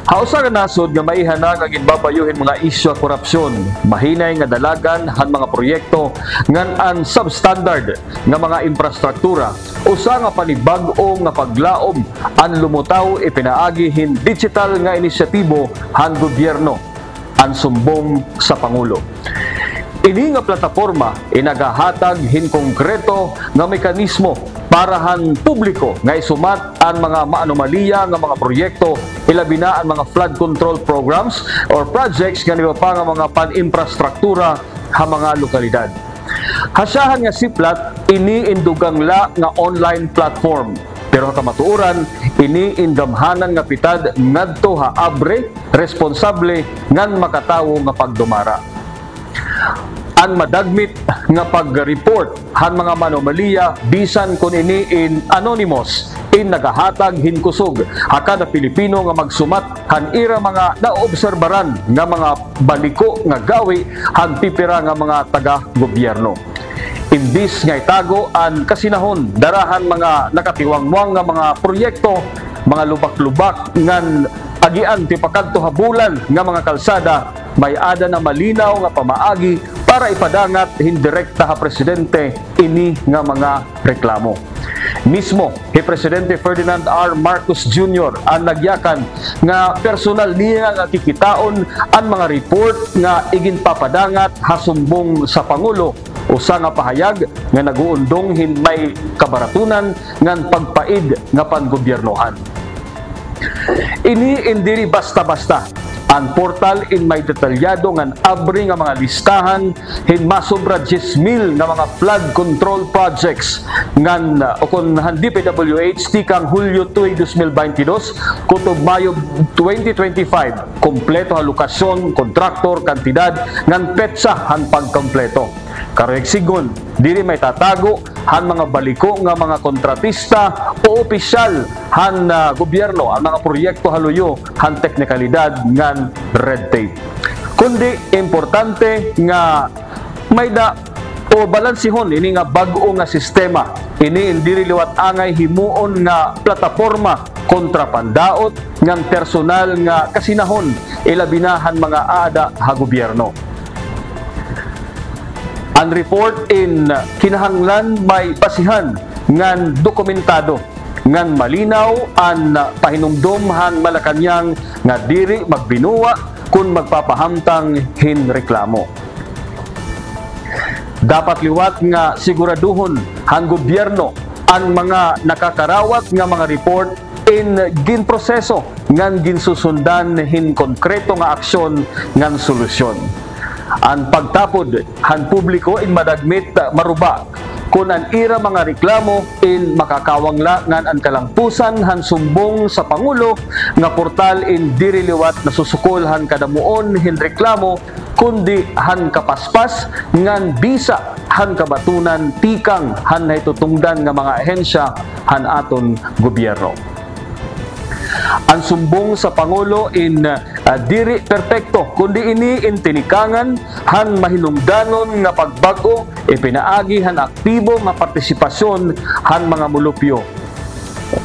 Hausa nga nasod nga maihana nga ginbabayuhin mga isyu korupsyon, mahinay nga dalagan han mga proyekto ngan ang substandard nga mga infrastruktura, usa nga panibag-o nga paglaom ang lumutaw ipinaagi hin digital nga inisyatibo han gobyerno, ang sumbong sa Pangulo. Ini nga plataporma inagahatag hin konkreto nga mekanismo para han publiko nga isumat ang mga maanomaliya nga mga proyekto ilabi na ang mga flood control programs or projects nga niba pa nga mga pan-infrastruktura ha mga lokalidad. Hasahan nga siplat ini indugang la nga online platform. Pero kamatuuran, ini indamhanan nga pitad ngadto ha abre, responsable ngan makatawo nga pagdumara. Ang madagmit nga pag-report han mga manomaliya bisan kun ini in anonymous in nagahatag hinkusog hakada Pilipino nga magsumat han ira mga naobserbaran nga mga baliko nga gawi han pipira nga mga taga-gobyerno. Imbis nga itago ang kasinahon darahan mga nakatiwangwang nga mga proyekto, mga lubak-lubak ngan agian ti pakadto habulan nga mga kalsada, may ada na malinaw nga pamaagi para ipadangat hindirekta ha presidente ini nga mga reklamo. Mismo si Presidente Ferdinand R. Marcos Jr. ang nagyakan nga personal niya nga kikitaon ang mga report nga iginpapadangat hasumbong sa Pangulo usa nga pahayag nga naguundong hin may kabaratunan ngan pagpaid nga pangobyernohan. Ini indiri basta-basta Ang portal in may detalyado ngan abri nga mga listahan hin masobra 10,000 nga mga flood control projects ngan ukon han DPWH tikang Hulyo 2, 2022 kutob Mayo 2025 kompleto ha lokasyon, kontraktor, kantidad ngan petsa han pagkompleto. Karoy sigon, diri may tatago han mga baliko nga mga kontratista o opisyal han gobyerno ang mga proyekto haluyo han teknikalidad ngan red tape. Kundi importante nga may da o balansihon ini nga bag-o nga sistema. Ini indiri liwat angay himuon nga plataporma kontra pandaot ngan personal nga kasinahon ilabinahan mga aada ha gobyerno. Ang report in kinahanglan may basihan ngan dokumentado ngan malinaw ang pahinumdom han Malacañang nga diri magbinuwa kung magpapahamtang hin reklamo. Dapat liwat nga siguraduhon han gobyerno ang mga nakakarawat nga mga report in ginproseso ngan ginsusundan hin konkreto nga aksyon ngan solusyon. Ang pagtapod han publiko in madagmit maruba kung ang ira mga reklamo in makakawangla ngan ang kalangpusan han sumbong sa Pangulo nga portal in diri liwat nasusukol han kadamuon hin reklamo kundi han kapaspas ngan bisa han kabatunan tikang han naitutungdan nga mga ahensya han aton gobyerno. Ang sumbong sa Pangulo in diri perpekto kundi ini in tinikangan han mahinungdanon nga pagbago ipinaagi han aktibo nga partisipasyon han mga mulupyo.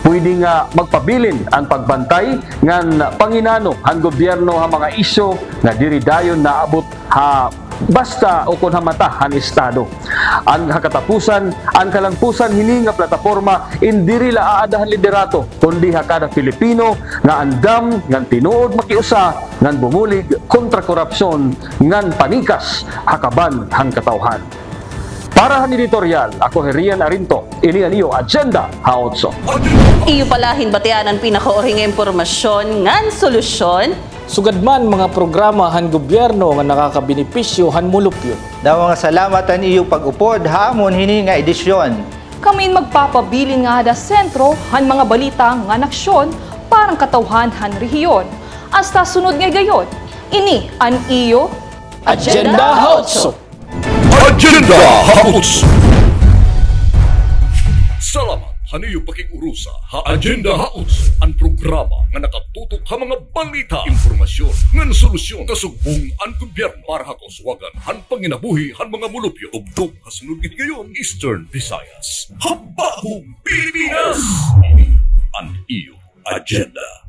Pwede nga magpabilin ang pagbantay ngan panginano han gobyerno ha mga isyo nga diri dayon naabot ha basta o kun hamata han estado. Ang hakatapusan, ang kalangpusan hini nga plataporma indiri la aadahan liderato kundi hakada Pilipino nga andam ngan tinuod makiusa ngan bumulig kontra korupsyon ngan panikas hakaban hang katawhan. Para han editorial, ako Rian Arinto, ini ang iyo Agenda Ha-8. Iyo palahin batian ang pinakaoring impormasyon ngan solusyon. Sugad man mga programa han gobyerno nga nakakabenepisyo han mulupyo. Daw nga salamat iyo pag-upod hamon hini nga edisyon. Kamin magpapabilin nga hada sentro han mga balita nga naksyon parang katawhan han rehiyon. Hasta sunod nga gayon. Ini ang iyo Agenda Ha-8. Agenda Ha-8. Salamat haniyo pakigurusa ha Agenda Ha-8, ang programa nga nakatutok ha mga balita, informasyon, ngan solusyon kasugbong ang gobyerno para ha kauswagan han panginabuhi han mga mulupyo tubtub ha sunod gayon Eastern Visayas. Habahong Pilipinas! Ini ang iyo Agenda.